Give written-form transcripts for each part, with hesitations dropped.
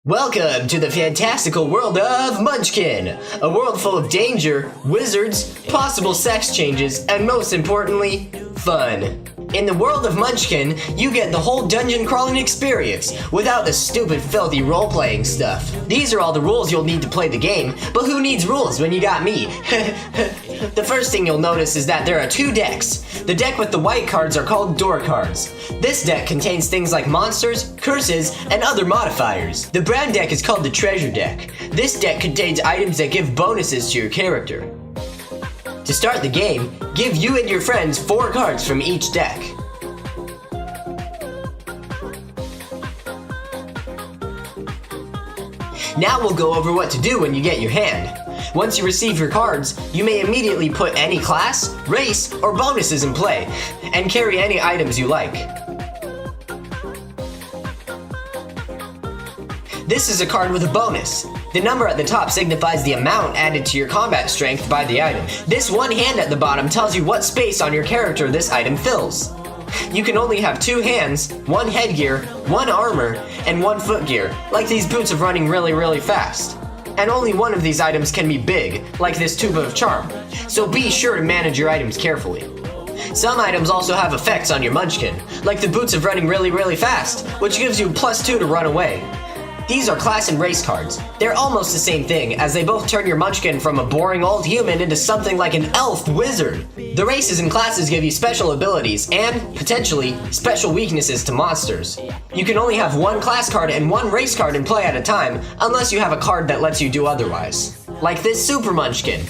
Welcome to the fantastical world of Munchkin, a world full of danger, wizards, possible sex changes, and most importantly, fun. In the world of Munchkin, you get the whole dungeon crawling experience, without the stupid filthy role-playing stuff. These are all the rules you'll need to play the game, but who needs rules when you got me? The first thing you'll notice is that there are two decks. The deck with the white cards are called door cards. This deck contains things like monsters, curses, and other modifiers. The brown deck is called the treasure deck. This deck contains items that give bonuses to your character. To start the game, give you and your friends 4 cards from each deck. Now we'll go over what to do when you get your hand. Once you receive your cards, you may immediately put any class, race, or bonuses in play, and carry any items you like. This is a card with a bonus. The number at the top signifies the amount added to your combat strength by the item. This one hand at the bottom tells you what space on your character this item fills. You can only have 2 hands, 1 headgear, 1 armor, and 1 footgear, like these boots of running really fast. And only one of these items can be big, like this tuba of charm, so be sure to manage your items carefully. Some items also have effects on your Munchkin, like the boots of running really fast, which gives you +2 to run away. These are class and race cards. They're almost the same thing, as they both turn your Munchkin from a boring old human into something like an elf wizard. The races and classes give you special abilities and, potentially, special weaknesses to monsters. You can only have 1 class card and 1 race card in play at a time, unless you have a card that lets you do otherwise. Like this Super Munchkin.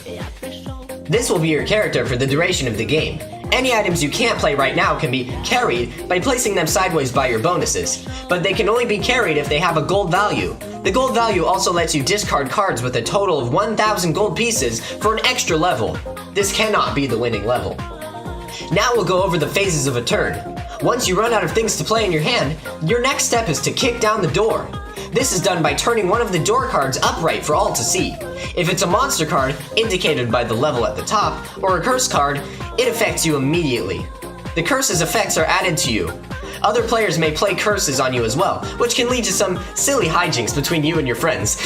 This will be your character for the duration of the game. Any items you can't play right now can be carried by placing them sideways by your bonuses, but they can only be carried if they have a gold value. The gold value also lets you discard cards with a total of 1,000 gold pieces for an extra level. This cannot be the winning level. Now we'll go over the phases of a turn. Once you run out of things to play in your hand, your next step is to kick down the door. This is done by turning one of the door cards upright for all to see. If it's a monster card, indicated by the level at the top, or a curse card, it affects you immediately. The curse's effects are added to you. Other players may play curses on you as well, which can lead to some silly hijinks between you and your friends.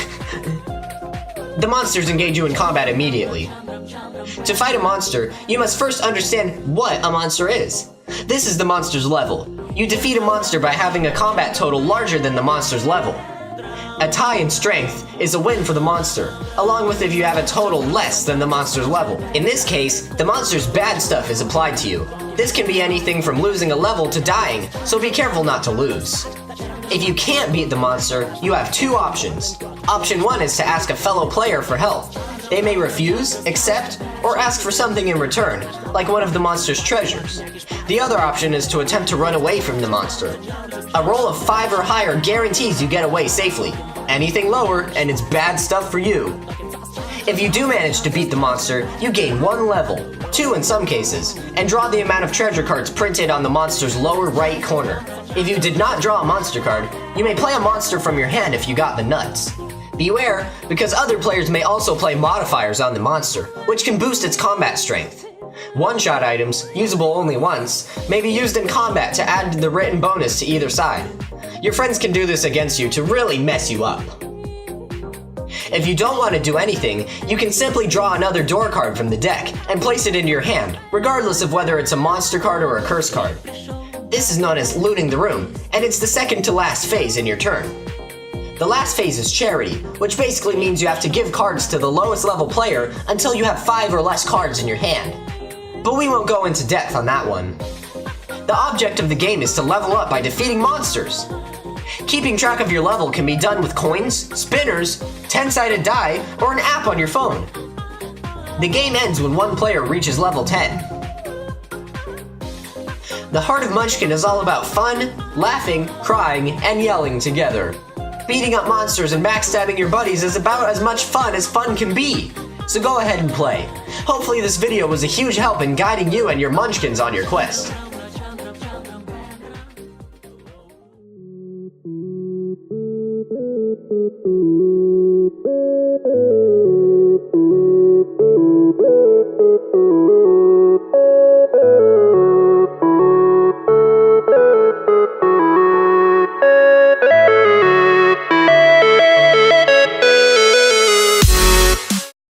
The monsters engage you in combat immediately. To fight a monster, you must first understand what a monster is. This is the monster's level. You defeat a monster by having a combat total larger than the monster's level. A tie in strength is a win for the monster, along with if you have a total less than the monster's level. In this case, the monster's bad stuff is applied to you. This can be anything from losing a level to dying, so be careful not to lose. If you can't beat the monster, you have 2 options. Option 1 is to ask a fellow player for help. They may refuse, accept, or ask for something in return, like one of the monster's treasures. The other option is to attempt to run away from the monster. A roll of 5 or higher guarantees you get away safely. Anything lower, and it's bad stuff for you. If you do manage to beat the monster, you gain 1 level, 2 in some cases, and draw the amount of treasure cards printed on the monster's lower right corner. If you did not draw a monster card, you may play a monster from your hand if you got the nuts. Beware, because other players may also play modifiers on the monster, which can boost its combat strength. One-shot items, usable only once, may be used in combat to add the written bonus to either side. Your friends can do this against you to really mess you up. If you don't want to do anything, you can simply draw another door card from the deck and place it into your hand, regardless of whether it's a monster card or a curse card. This is known as looting the room, and it's the second to last phase in your turn. The last phase is charity, which basically means you have to give cards to the lowest level player until you have 5 or less cards in your hand. But we won't go into depth on that one. The object of the game is to level up by defeating monsters. Keeping track of your level can be done with coins, spinners, 10-sided die, or an app on your phone. The game ends when one player reaches level 10. The heart of Munchkin is all about fun, laughing, crying, and yelling together. Beating up monsters and backstabbing your buddies is about as much fun as fun can be. So go ahead and play. Hopefully this video was a huge help in guiding you and your Munchkins on your quest. Thank you.